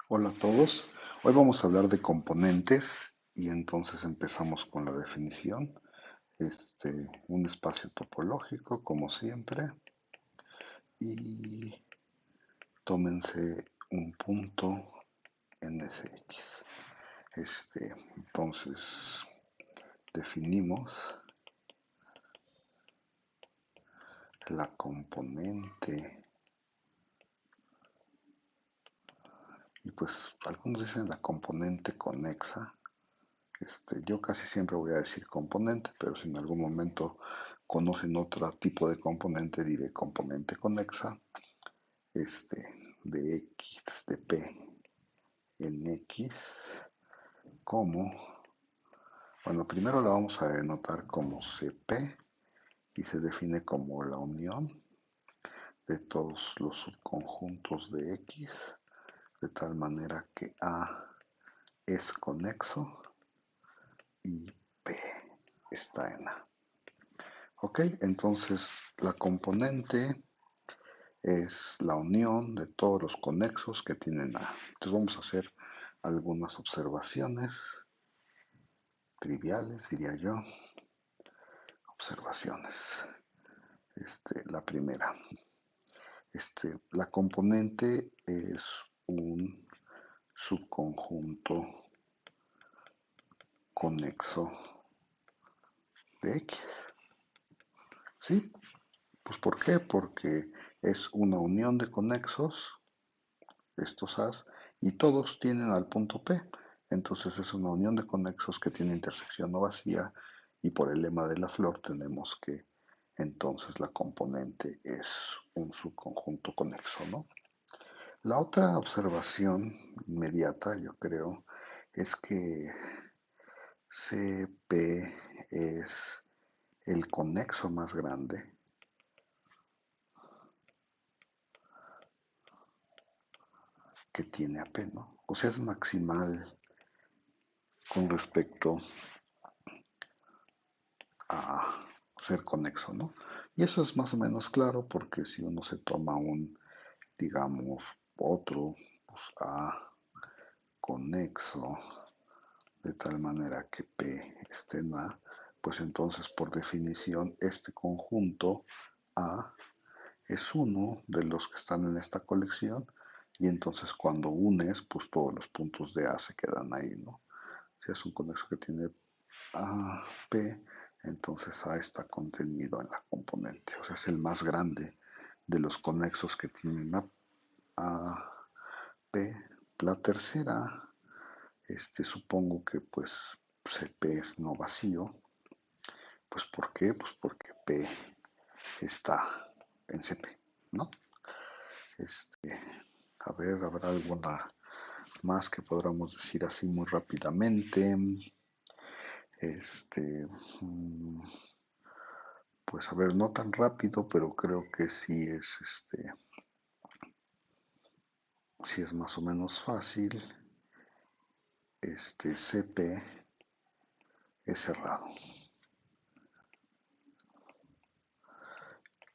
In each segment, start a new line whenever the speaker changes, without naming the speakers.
Hola a todos. Hoy vamos a hablar de componentes y entonces empezamos con la definición. Un espacio topológico, como siempre, y tómense un punto en Sx. Entonces definimos la componente y pues algunos dicen la componente conexa. Yo casi siempre voy a decir componente, pero si en algún momento conocen otro tipo de componente, diré componente conexa, de X, de P en X, como, bueno, primero la vamos a denotar como CP y se define como la unión de todos los subconjuntos de X, de tal manera que A es conexo y P está en A. Ok, entonces la componente es la unión de todos los conexos que tienen A. Entonces vamos a hacer algunas observaciones triviales, diría yo. Observaciones. La primera. La componente es un subconjunto conexo de X. ¿Sí? Pues ¿por qué? Porque es una unión de conexos estos As, y todos tienen al punto P. Entonces es una unión de conexos que tiene intersección no vacía y por el lema de la flor tenemos que entonces la componente es un subconjunto conexo, ¿no? La otra observación inmediata, yo creo, es que CP es el conexo más grande que tiene AP, ¿no? O sea, es maximal con respecto a ser conexo, ¿no? Y eso es más o menos claro porque si uno se toma digamos, otro, pues A conexo, de tal manera que P esté en A, pues entonces por definición este conjunto A es uno de los que están en esta colección y entonces cuando unes, pues todos los puntos de A se quedan ahí, ¿no? Si es un conexo que tiene A, P, entonces A está contenido en la componente, o sea, es el más grande de los conexos que tienen A, P. La tercera, supongo que pues CP es no vacío, pues ¿por qué? Pues porque P está en CP, ¿no? Este, a ver, ¿habrá alguna más que podamos decir así muy rápidamente? Este, mm, Pues a ver, no tan rápido, pero creo que sí es más o menos fácil. CP es cerrado.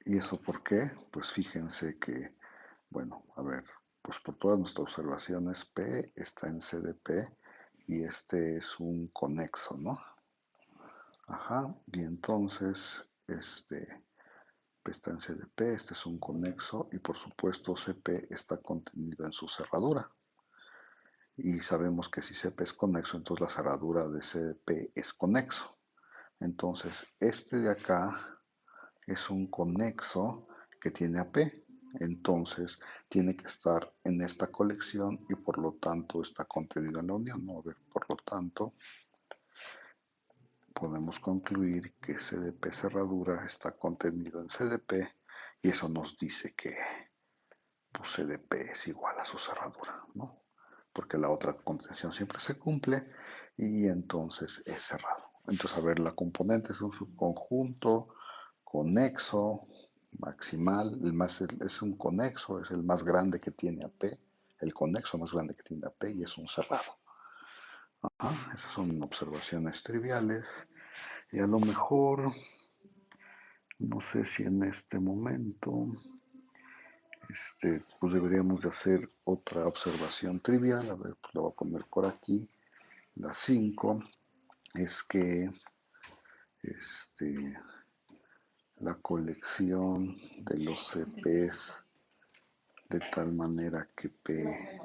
¿Y eso por qué? Pues fíjense que, bueno, a ver, pues por todas nuestras observaciones, P está en CDP y este es un conexo, ¿no? Ajá, y entonces, P está en CDP, este es un conexo y por supuesto CP está contenido en su cerradura. Y sabemos que si CP es conexo, entonces la cerradura de CP es conexo. Entonces, este de acá es un conexo que tiene AP. Entonces, tiene que estar en esta colección y por lo tanto está contenido en la unión, ¿no? A ver, por lo tanto, podemos concluir que CDP cerradura está contenido en CDP y eso nos dice que pues, CDP es igual a su cerradura, ¿no? Porque la otra contención siempre se cumple y entonces es cerrado. Entonces, a ver, la componente es un subconjunto conexo maximal, es un conexo, es el más grande que tiene AP, el conexo más grande que tiene AP y es un cerrado. Ajá, esas son observaciones triviales y a lo mejor, no sé si en este momento, pues deberíamos de hacer otra observación trivial. A ver, pues lo voy a poner por aquí. La 5 es que este, la colección de los CPs de tal manera que P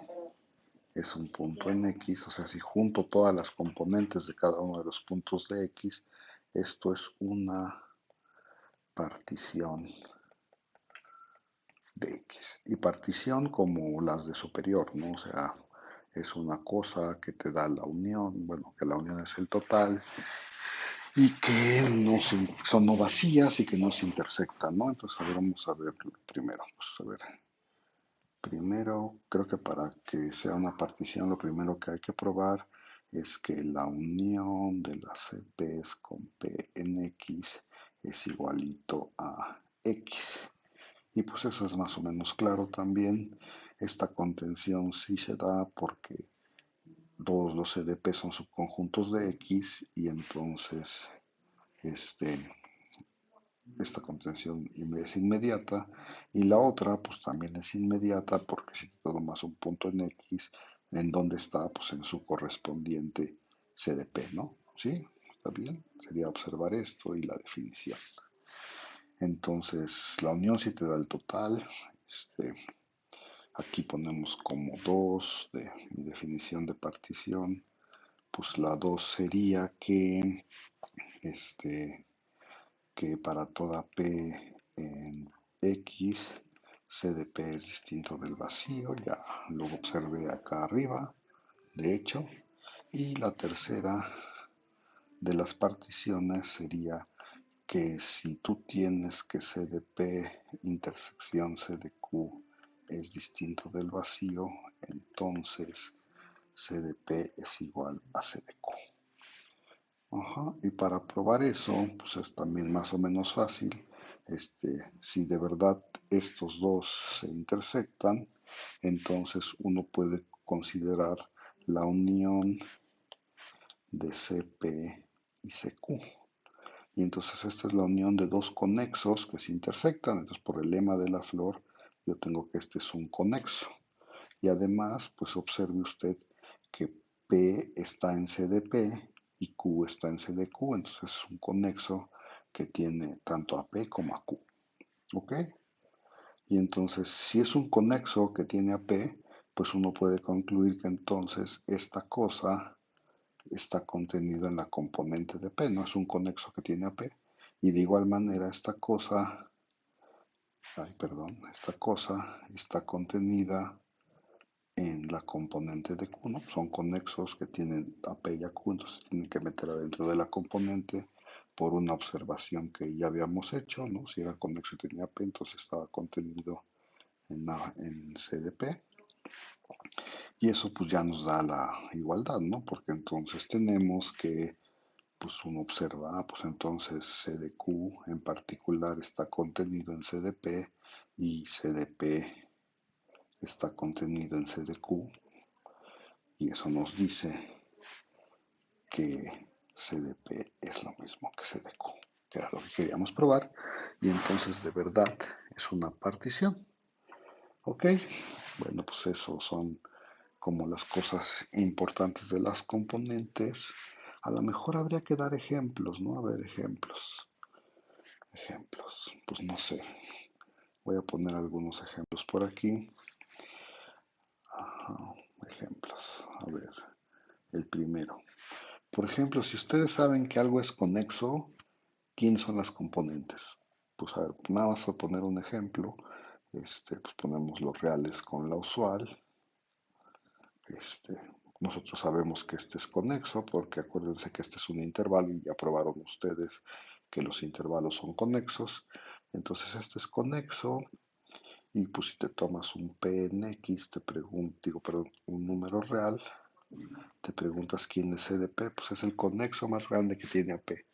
es un punto en X, o sea, si junto todas las componentes de cada uno de los puntos de X, esto es una partición de X. Y partición como las de superior, ¿no? O sea, es una cosa que te da la unión, bueno, que la unión es el total y que son no vacías y que no se intersectan, ¿no? Entonces, a ver, vamos a ver primero. Pues, a ver, primero, creo que para que sea una partición, lo primero que hay que probar es que la unión de las CPs con P en X es igualito a X. Y pues eso es más o menos claro también. Esta contención sí se da porque todos los CDP son subconjuntos de X y entonces este, esta contención es inmediata y la otra pues también es inmediata porque si tú tomas un punto en X, ¿en dónde está? Pues en su correspondiente CDP, ¿no? ¿Sí? ¿Está bien? Sería observar esto y la definición. Entonces, la unión sí te da el total. Aquí ponemos como 2 de mi definición de partición. Pues la 2 sería este, que para toda P en X, C de P es distinto del vacío. Ya lo observé acá arriba, de hecho. Y la tercera de las particiones sería que si tú tienes que C de P intersección C de Q es distinto del vacío, entonces C de P es igual a C de Q. Ajá, y para probar eso, pues es también más o menos fácil. Si de verdad estos dos se intersectan, entonces uno puede considerar la unión de CP y CQ. Y entonces esta es la unión de dos conexos que se intersectan. Entonces por el lema de la flor yo tengo que este es un conexo. Y además, pues observe usted que P está en CDP y Q está en CDQ. Entonces es un conexo que tiene tanto a P como a Q. ¿Ok? Y entonces si es un conexo que tiene a P, pues uno puede concluir que entonces esta cosa está contenido en la componente de P, no es un conexo que tiene a P. Y de igual manera esta cosa está contenida en la componente de Q, ¿no? Son conexos que tienen a P y a Q, entonces tienen que meter adentro de la componente por una observación que ya habíamos hecho, ¿no? Si era conexo y tenía P, entonces estaba contenido en CDP. Y eso pues ya nos da la igualdad, ¿no? Porque entonces tenemos que pues uno observa, pues entonces CDQ en particular está contenido en CDP y CDP está contenido en CDQ y eso nos dice que CDP es lo mismo que CDQ, que era lo que queríamos probar y entonces de verdad es una partición. Ok, bueno pues eso son como las cosas importantes de las componentes. A lo mejor habría que dar ejemplos, ¿no? A ver, ejemplos. Ejemplos, pues no sé. Voy a poner algunos ejemplos por aquí. Ajá, ejemplos. A ver, el primero. Por ejemplo, si ustedes saben que algo es conexo, ¿quiénes son las componentes? Pues a ver, nada más a poner un ejemplo. Pues ponemos los reales con la usual. Este, nosotros sabemos que este es conexo porque acuérdense que este es un intervalo y ya probaron ustedes que los intervalos son conexos. Entonces este es conexo y pues si te tomas un P en X, te pregunto, digo, perdón, un número real, te preguntas quién es CDP, pues es el conexo más grande que tiene a P.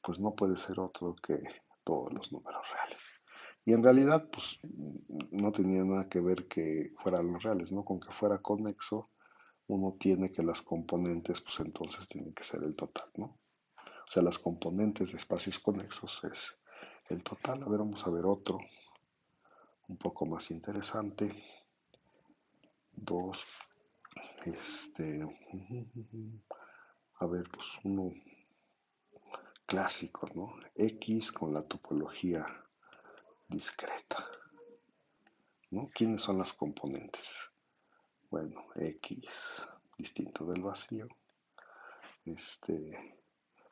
Pues no puede ser otro que todos los números reales. Y en realidad, pues no tenía nada que ver que fueran los reales, ¿no? Con que fuera conexo, uno tiene que las componentes, pues entonces tienen que ser el total, ¿no? O sea, las componentes de espacios conexos es el total. A ver, vamos a ver un poco más interesante. 2, a ver, pues uno clásico, ¿no? X con la topología discreta, ¿no? ¿Quiénes son las componentes? Bueno, X distinto del vacío.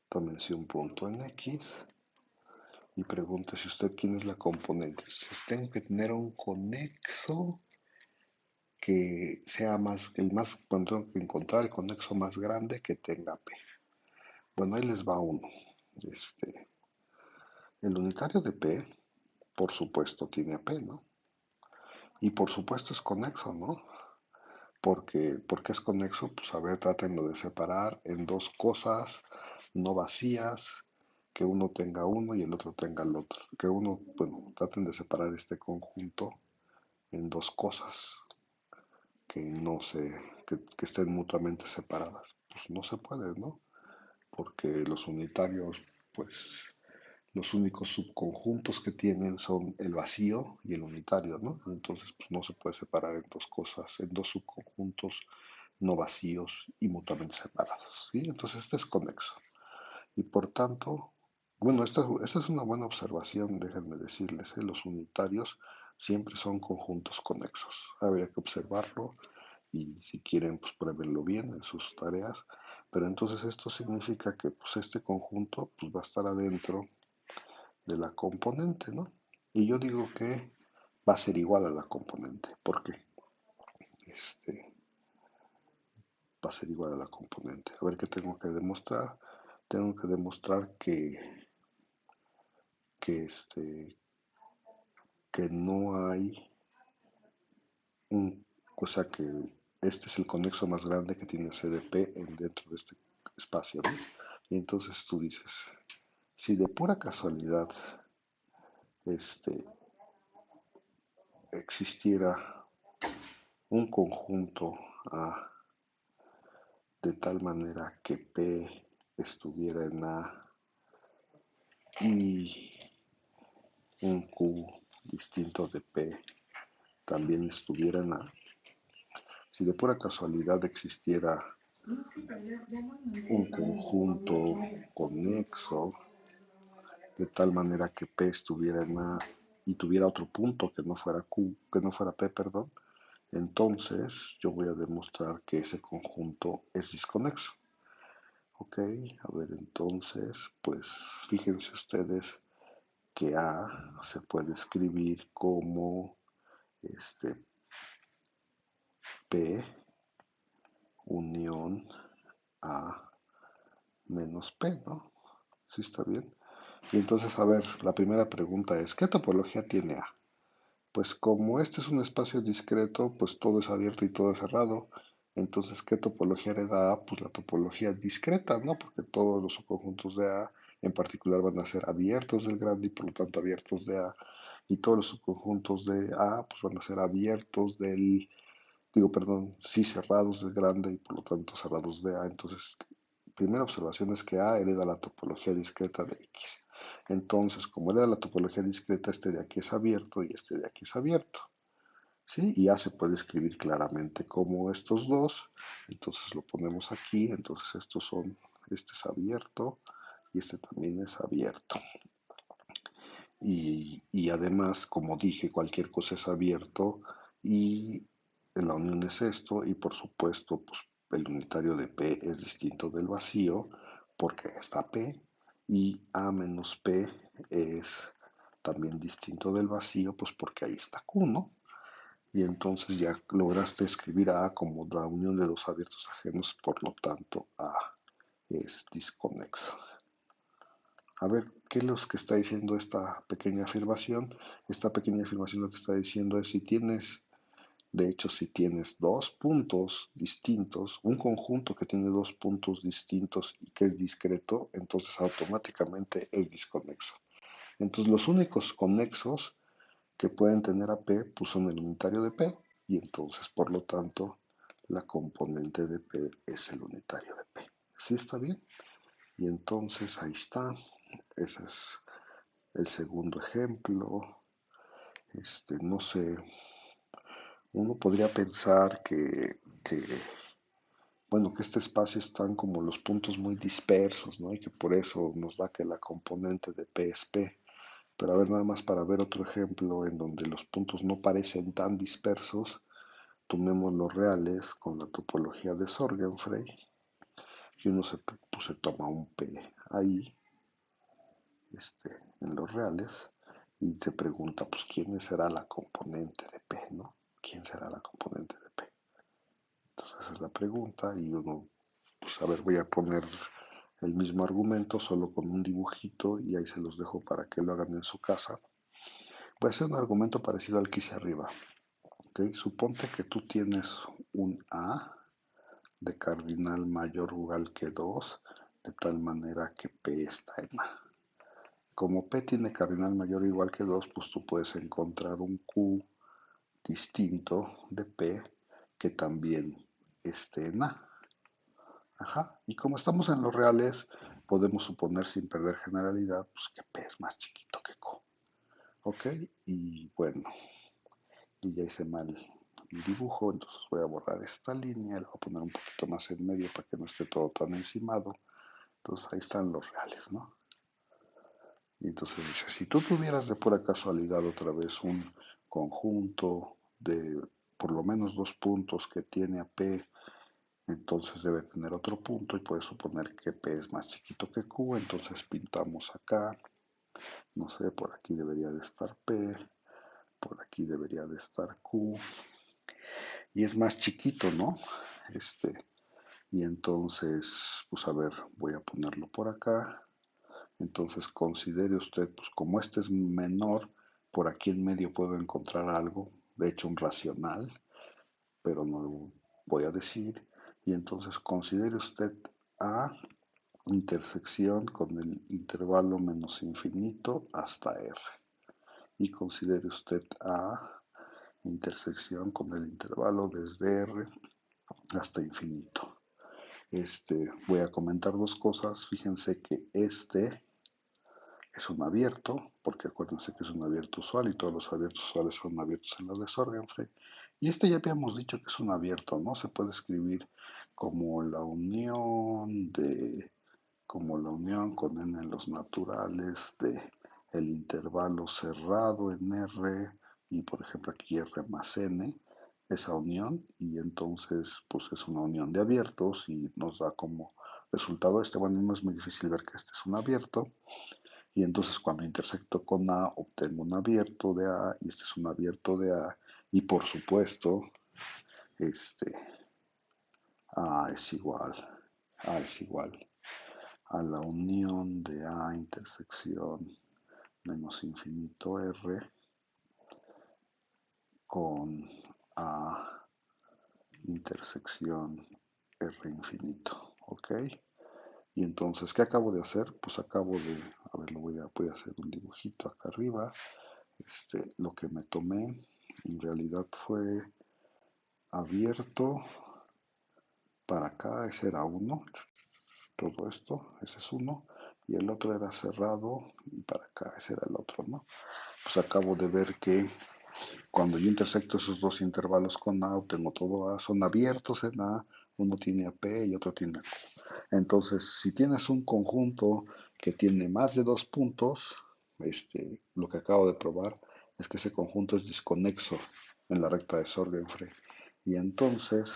Tómense un punto en X y pregúntese usted quién es la componente. Entonces tengo que tener un conexo que sea cuando tengo que encontrar el conexo más grande que tenga P. Bueno, ahí les va uno. El unitario de P, por supuesto, tiene a P, ¿no? Y por supuesto es conexo, ¿no? Porque es conexo, pues a ver, trátenlo de separar en dos cosas no vacías, que uno tenga uno y el otro tenga el otro. Que uno, bueno, traten de separar este conjunto en dos cosas que no se, que estén mutuamente separadas. Pues no se puede, ¿no? Porque los unitarios, pues los únicos subconjuntos que tienen son el vacío y el unitario, ¿no? Entonces, pues no se puede separar en dos cosas, en dos subconjuntos no vacíos y mutuamente separados, ¿sí? Entonces, este es conexo. Y por tanto, bueno, esta es una buena observación, déjenme decirles, ¿eh? Los unitarios siempre son conjuntos conexos. Habría que observarlo y si quieren, pues pruébenlo bien en sus tareas. Pero entonces esto significa que pues, este conjunto pues, va a estar adentro de la componente, ¿no? Y yo digo que va a ser igual a la componente. ¿Por qué? Va a ser igual a la componente. A ver qué tengo que demostrar. Tengo que demostrar que, que no hay o sea que este es el conexo más grande que tiene CDP dentro de este espacio, ¿no? Y entonces tú dices, si de pura casualidad este, existiera un conjunto A de tal manera que P estuviera en A y un Q distinto de P también estuviera en A, si de pura casualidad existiera un conjunto conexo de tal manera que P estuviera en A y tuviera otro punto que no fuera Q, que no fuera P, perdón, entonces yo voy a demostrar que ese conjunto es disconexo. Ok, a ver, entonces, pues fíjense ustedes que A se puede escribir como P unión A menos P, ¿no? ¿Sí está bien? Y entonces, a ver, la primera pregunta es, ¿qué topología tiene A? Pues como este es un espacio discreto, pues todo es abierto y todo es cerrado. Entonces, ¿qué topología hereda A? Pues la topología discreta, ¿no? Porque todos los subconjuntos de A en particular van a ser abiertos del grande y por lo tanto abiertos de A. Y todos los subconjuntos de A pues van a ser abiertos del, digo, perdón, sí cerrados del grande y por lo tanto cerrados de A. Entonces, primera observación es que A hereda la topología discreta de X. Entonces, como hereda la topología discreta, este de aquí es abierto y este de aquí es abierto. ¿Sí? Y A se puede escribir claramente como estos dos. Entonces lo ponemos aquí. Entonces estos son, este es abierto y este también es abierto. Y además, como dije, cualquier cosa es abierto y en la unión es esto y por supuesto, pues el unitario de P es distinto del vacío porque está P y A menos P es también distinto del vacío, pues porque ahí está Q, ¿no? Y entonces ya lograste escribir a A como la unión de dos abiertos ajenos, por lo tanto A es disconexo. A ver, ¿qué es lo que está diciendo esta pequeña afirmación? Esta pequeña afirmación lo que está diciendo es si tienes, de hecho, si tienes dos puntos distintos, un conjunto que tiene dos puntos distintos y que es discreto, entonces automáticamente es disconexo. Entonces los únicos conexos que pueden tener a P pues son el unitario de P y entonces por lo tanto la componente de P es el unitario de P. ¿Sí está bien? Y entonces ahí está. Ese es el segundo ejemplo. No sé, uno podría pensar bueno, que este espacio están como los puntos muy dispersos, ¿no? Y que por eso nos da que la componente de P es P. Pero a ver, nada más para ver otro ejemplo en donde los puntos no parecen tan dispersos, tomemos los reales con la topología de Sorgenfrey y uno se toma un P ahí, en los reales, y se pregunta, pues, ¿quién será la componente de P, ¿no? ¿Quién será la componente de P? Entonces esa es la pregunta y uno, pues, a ver, voy a poner el mismo argumento solo con un dibujito y ahí se los dejo para que lo hagan en su casa. Voy a hacer un argumento parecido al que hice arriba. ¿Ok? Suponte que tú tienes un A de cardinal mayor o igual que 2, de tal manera que P está en A. Como P tiene cardinal mayor o igual que 2, pues tú puedes encontrar un Q distinto de P que también esté en A. Ajá. Y como estamos en los reales, podemos suponer sin perder generalidad pues, que P es más chiquito que Q. ¿Ok? Y bueno, y ya hice mal mi dibujo, entonces voy a borrar esta línea, la voy a poner un poquito más en medio para que no esté todo tan encimado. Entonces ahí están los reales, ¿no? Y entonces dice, si tú tuvieras de pura casualidad otra vez un conjunto de por lo menos dos puntos que tiene a P, entonces debe tener otro punto y puedes suponer que P es más chiquito que Q, entonces pintamos acá, no sé, por aquí debería de estar P, por aquí debería de estar Q, y es más chiquito, ¿no? Y entonces, pues a ver, voy a ponerlo por acá. Entonces considere usted, pues como este es menor, por aquí en medio puedo encontrar algo, de hecho un racional, pero no lo voy a decir. Y entonces considere usted A intersección con el intervalo menos infinito hasta R. Y considere usted A intersección con el intervalo desde R hasta infinito. Voy a comentar dos cosas. Fíjense que este es un abierto, porque acuérdense que es un abierto usual y todos los abiertos usuales son abiertos en la de Sorgenfrey. Y este ya habíamos dicho que es un abierto, ¿no? Se puede escribir como la unión con n en los naturales de el intervalo cerrado en R y por ejemplo aquí R más n, esa unión, y entonces pues es una unión de abiertos y nos da como resultado bueno, no es muy difícil ver que este es un abierto, y entonces cuando intersecto con A obtengo un abierto de A y este es un abierto de A, y por supuesto este A es igual, A es igual a la unión de A intersección menos infinito R con A intersección R infinito, ¿ok? Y entonces, ¿qué acabo de hacer? Pues acabo de, a ver, voy a hacer un dibujito acá arriba. Lo que me tomé en realidad fue abierto para acá, ese era uno, todo esto, ese es uno, y el otro era cerrado y para acá, ese era el otro, ¿no? Pues acabo de ver que cuando yo intersecto esos dos intervalos con A, obtengo todo A, son abiertos en A, uno tiene a P y otro tiene a Q. Entonces, si tienes un conjunto que tiene más de dos puntos, lo que acabo de probar es que ese conjunto es disconexo en la recta de Sorgenfrey. Y entonces,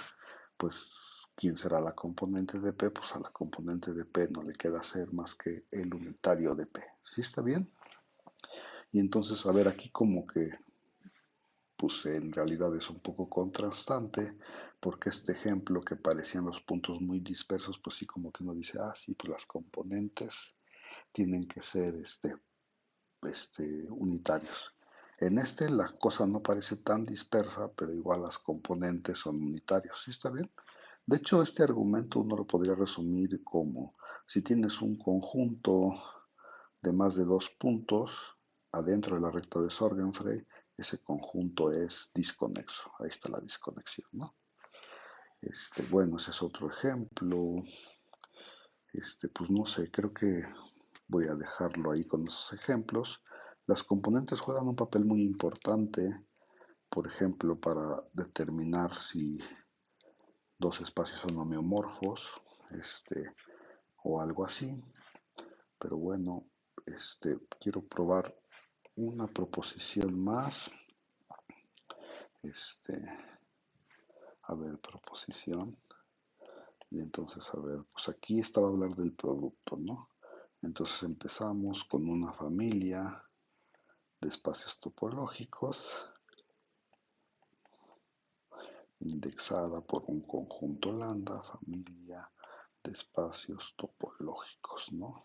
pues, ¿quién será la componente de P? Pues a la componente de P no le queda hacer más que el unitario de P. ¿Sí está bien? Y entonces, a ver, aquí como que pues en realidad es un poco contrastante, porque este ejemplo que parecían los puntos muy dispersos, pues sí como que uno dice, ah, sí, pues las componentes tienen que ser unitarios. En la cosa no parece tan dispersa, pero igual las componentes son unitarios, ¿sí está bien? De hecho, este argumento uno lo podría resumir como, si tienes un conjunto de más de dos puntos adentro de la recta de Sorgenfrey, ese conjunto es disconexo. Ahí está la desconexión, ¿no? Bueno, ese es otro ejemplo. Pues no sé, creo que voy a dejarlo ahí con esos ejemplos. Las componentes juegan un papel muy importante, por ejemplo, para determinar si dos espacios son homeomorfos, o algo así. Pero bueno, quiero probar una proposición más. Este, a ver, proposición. Y entonces, a ver, pues aquí estaba a hablar del producto, ¿no? Entonces empezamos con una familia de espacios topológicos indexada por un conjunto lambda, familia de espacios topológicos, ¿no?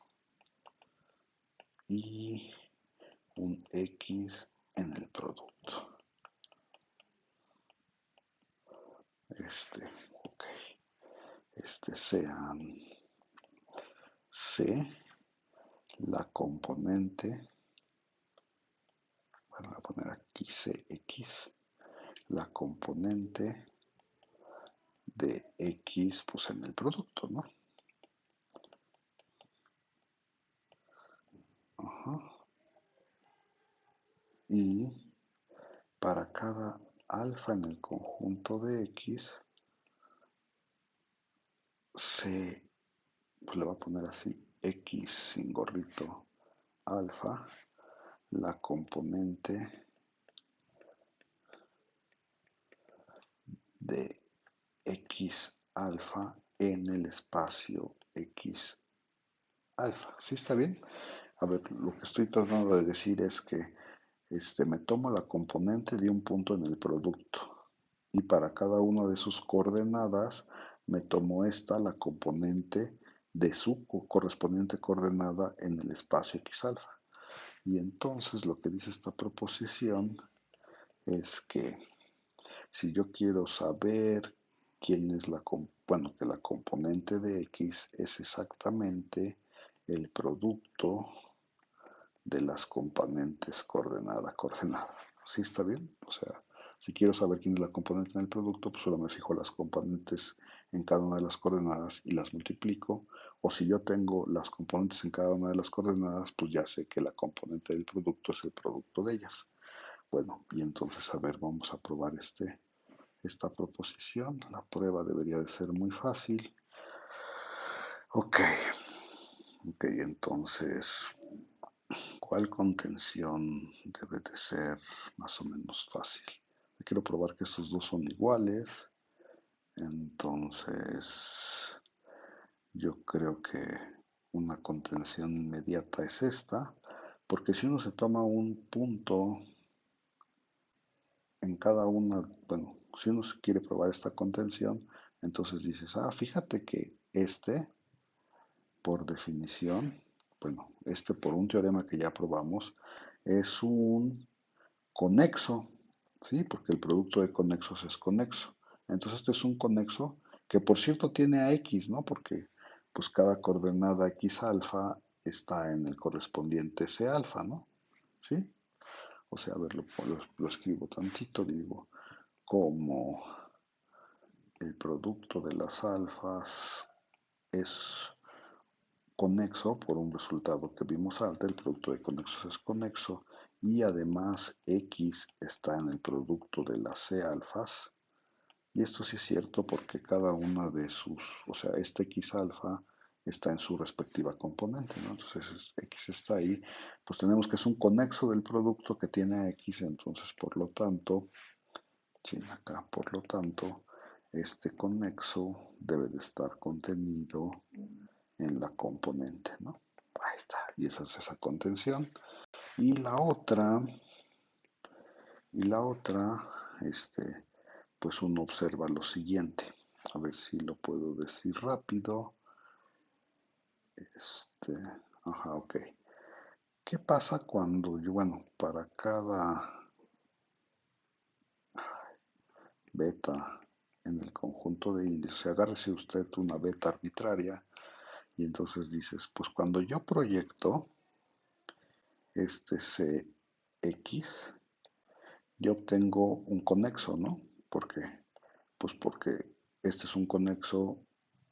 Y un X en el producto. Ok. Sean C, la componente, voy a poner aquí CX, la componente de X pues en el producto, ¿no? Ajá. Y para cada alfa en el conjunto de X, se, pues le voy a poner así, X sin gorrito alfa, la componente de X alfa en el espacio X alfa. ¿Sí está bien? A ver, lo que estoy tratando de decir es que me tomo la componente de un punto en el producto y para cada una de sus coordenadas me tomo esta, la componente de su correspondiente coordenada en el espacio X alfa. Y entonces lo que dice esta proposición es que si yo quiero saber quién es bueno, que la componente de X es exactamente el producto de las componentes coordenada. ¿Sí está bien? O sea, si quiero saber quién es la componente en el producto, pues solo me fijo las componentes en cada una de las coordenadas y las multiplico. O si yo tengo las componentes en cada una de las coordenadas, pues ya sé que la componente del producto es el producto de ellas. Bueno, y entonces, a ver, vamos a probar esta proposición. La prueba debería de ser muy fácil. Ok, entonces, ¿cuál contención debe de ser más o menos fácil? Quiero probar que estos dos son iguales. Entonces, yo creo que una contención inmediata es esta, porque si uno se toma un punto en cada una, bueno, si uno quiere probar esta contención, entonces dices, fíjate que por definición, bueno, por un teorema que ya probamos, es un conexo, ¿sí? Porque el producto de conexos es conexo. Entonces este es un conexo que por cierto tiene a X, ¿no? Porque pues cada coordenada X alfa está en el correspondiente C alfa, ¿no? ¿Sí? O sea, a ver, lo escribo tantito, digo, como el producto de las alfas es conexo por un resultado que vimos antes, el producto de conexos es conexo y además X está en el producto de las C alfas. Y esto sí es cierto porque cada una de sus, o sea, este X alfa está en su respectiva componente, ¿no? Entonces X está ahí, pues tenemos que es un conexo del producto que tiene a X, entonces por lo tanto, sí, acá, por lo tanto, este conexo debe de estar contenido en la componente, ¿no? Ahí está, y esa es esa contención. Y la otra, pues uno observa lo siguiente. A ver si lo puedo decir rápido. Este, ok. ¿Qué pasa cuando yo, bueno, para cada beta en el conjunto de índices, agárrese usted una beta arbitraria y entonces dices, pues cuando yo proyecto este CX, yo obtengo un conexo, ¿no? ¿Por qué? Pues porque este es un conexo,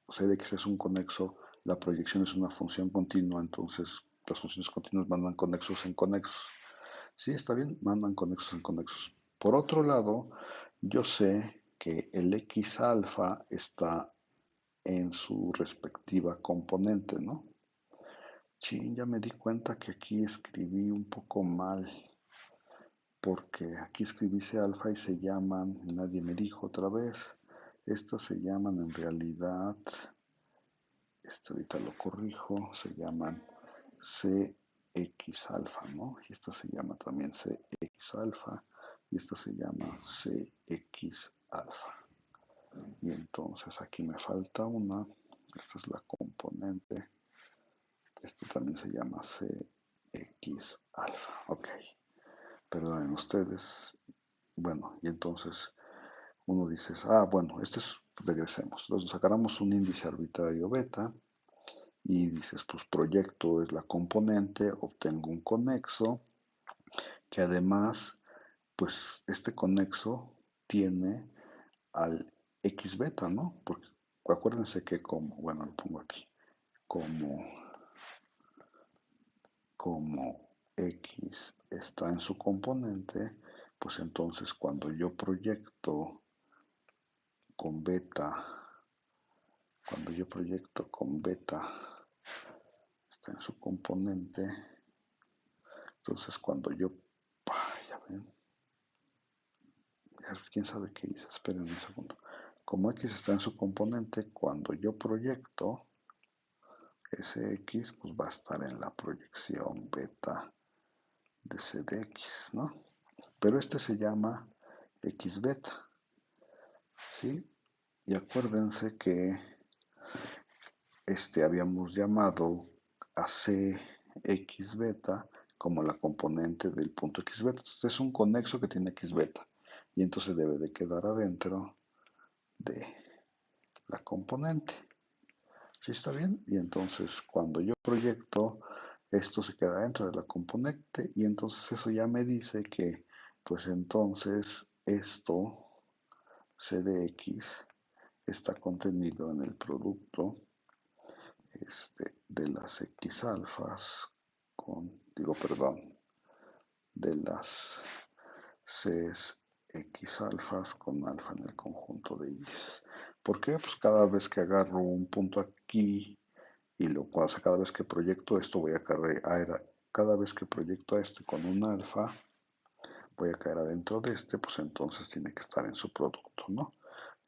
C de X es un conexo, la proyección es una función continua, entonces las funciones continuas mandan conexos en conexos. Sí, está bien, mandan conexos en conexos. Por otro lado, yo sé que el X alfa está en su respectiva componente, ¿no? Sí, ya me di cuenta que aquí escribí un poco mal, porque aquí escribí C alfa y se llaman, nadie me dijo otra vez, estos se llaman en realidad, ahorita lo corrijo, se llaman CX alfa, ¿no? Y esta se llama también CX alfa y esta se llama CX alfa. Y entonces aquí me falta una, esta es la componente, esto también se llama CX alfa, ok. Perdonen ustedes. Bueno, y entonces uno dice, bueno, regresemos. Entonces sacáramos un índice arbitrario beta y dices, pues proyecto es la componente, obtengo un conexo que además, pues este conexo tiene al X beta, ¿no? Porque acuérdense que como, bueno, lo pongo aquí, como, como X está en su componente, pues entonces cuando yo proyecto con beta, cuando yo proyecto con beta, está en su componente, entonces cuando yo, ya ven, quién sabe qué hice, esperen un segundo. Como X está en su componente, cuando yo proyecto ese X, pues va a estar en la proyección beta de C de X, ¿no? Pero este se llama X beta, ¿sí? Y acuérdense que habíamos llamado a CX beta como la componente del punto X beta. Entonces es un conexo que tiene X beta y entonces debe de quedar adentro de la componente. ¿Sí está bien? Y entonces cuando yo proyecto, esto se queda dentro de la componente y entonces eso ya me dice que pues entonces esto, C de X, está contenido en el producto de las X alfas de las Cs X alfas con alfa en el conjunto de índices. ¿Por qué? Pues cada vez que agarro un punto aquí y lo pasa, cada vez que proyecto esto voy a caer, cada vez que proyecto a este con un alfa, voy a caer adentro de este, pues entonces tiene que estar en su producto, ¿no?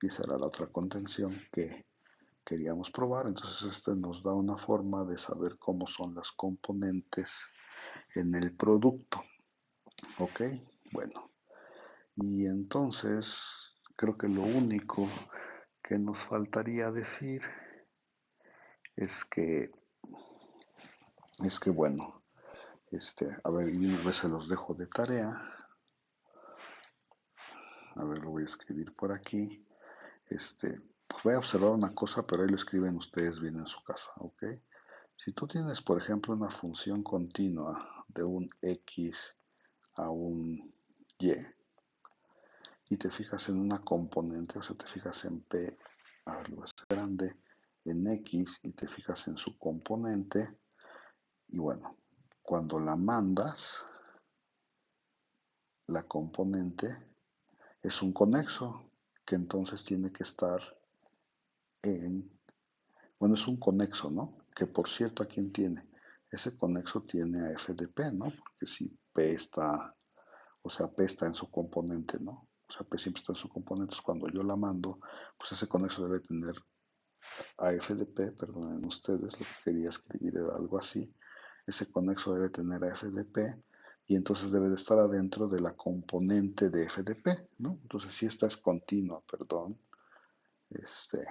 Y esa era la otra contención que queríamos probar. Entonces este nos da una forma de saber cómo son las componentes en el producto. ¿Ok? Bueno. Y entonces creo que lo único que nos faltaría decir es que, bueno, a ver, y una vez se los dejo de tarea. A ver, lo voy a escribir por aquí. Pues voy a observar una cosa, pero ahí lo escriben ustedes bien en su casa, ¿ok? Si tú tienes, por ejemplo, una función continua de un x a un y y te fijas en una componente, o sea, te fijas en p, a ver, lo voy a hacer grande, en x y te fijas en su componente, y bueno, cuando la mandas, la componente es un conexo que entonces tiene que estar en, bueno, es un conexo, ¿no? Que por cierto, ¿a quién tiene? Ese conexo tiene a f de p, ¿no? Porque si p está, o sea, p está en su componente, ¿no? O sea, p siempre está en su componente, entonces cuando yo la mando, pues ese conexo debe tener a f de p, perdonen ustedes, lo que quería escribir era algo así, ese conexo debe tener a f de p y entonces debe de estar adentro de la componente de f de p, ¿no? Entonces si esta es continua, perdón, esta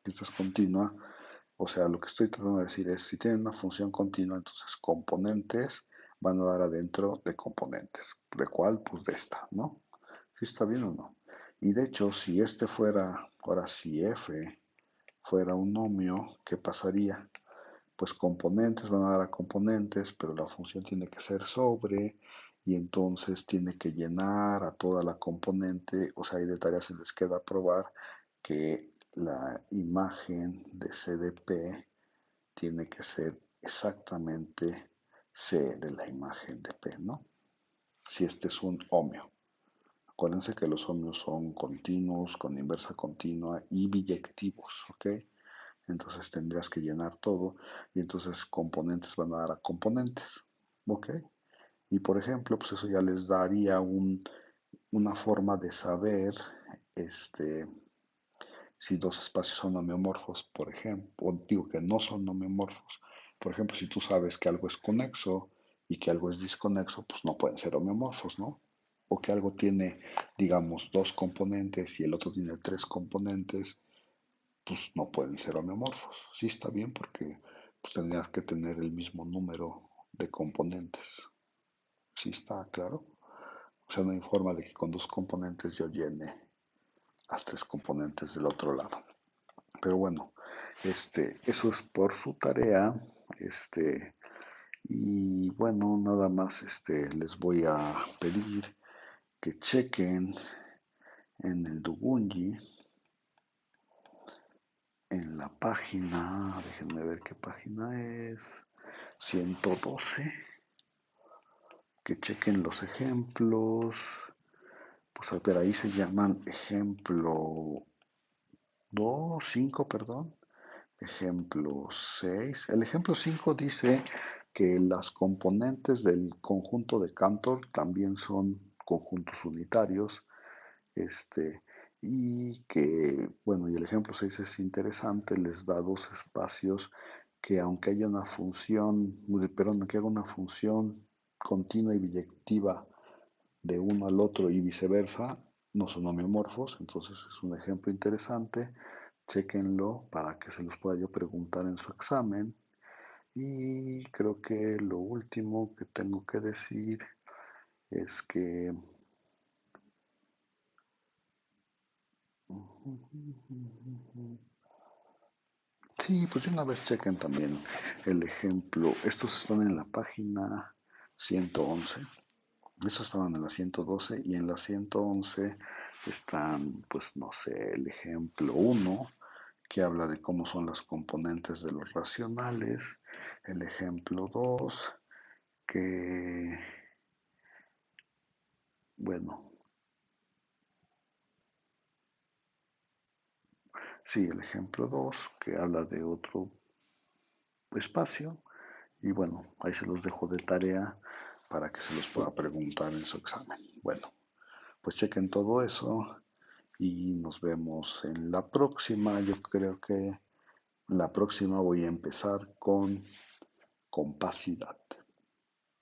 es continua, o sea, lo que estoy tratando de decir es, si tienen una función continua, entonces componentes van a dar adentro de componentes. ¿De cuál? Pues de esta, ¿no? ¿Sí está bien o no? Y de hecho, si este fuera, ahora si f fuera un nomio, ¿qué pasaría? Pues componentes van a dar a componentes, pero la función tiene que ser sobre, y entonces tiene que llenar a toda la componente, o sea, hay de tareas se les queda probar que la imagen de CDP tiene que ser exactamente C de la imagen de P, ¿no? si este es un ohmio. Acuérdense que los ohmios son continuos, con inversa continua y biyectivos, ¿ok? Entonces tendrías que llenar todo y entonces componentes van a dar a componentes, ¿ok? Y por ejemplo, pues eso ya les daría una forma de saber este, si dos espacios son homeomorfos, por ejemplo, o digo que no son homeomorfos. Por ejemplo, si tú sabes que algo es conexo y que algo es disconexo, pues no pueden ser homeomorfos, ¿no? O que algo tiene, digamos, dos componentes y el otro tiene tres componentes, pues no pueden ser homeomorfos. Sí está bien porque pues, tendrías que tener el mismo número de componentes. Sí está claro. O sea, no hay forma de que con dos componentes yo llene las tres componentes del otro lado. Pero bueno, eso es por su tarea. Este, y bueno, nada más les voy a pedir que chequen en el Dugunji, en la página, déjenme ver qué página es, 112, que chequen los ejemplos. Pues a ver, ahí se llaman ejemplo 2 5 perdón. Ejemplo 6. El ejemplo 5 dice que las componentes del conjunto de Cantor también son conjuntos unitarios. Este, y que, bueno, y el ejemplo 6 es interesante, les da dos espacios que aunque haya una función, perdón, que haga una función continua y biyectiva de uno al otro y viceversa, no son homeomorfos, entonces es un ejemplo interesante. Chéquenlo para que se los pueda yo preguntar en su examen. Y creo que lo último que tengo que decir es que sí, pues de una vez chequen también el ejemplo. Estos están en la página 111. Estos estaban en la 112 y en la 111 están, pues no sé, el ejemplo 1 que habla de cómo son las componentes de los racionales, el ejemplo 2 que, bueno, sí, el ejemplo 2 que habla de otro espacio y bueno, ahí se los dejo de tarea para que se los pueda preguntar en su examen. Bueno, pues chequen todo eso y nos vemos en la próxima. Yo creo que la próxima voy a empezar con compacidad.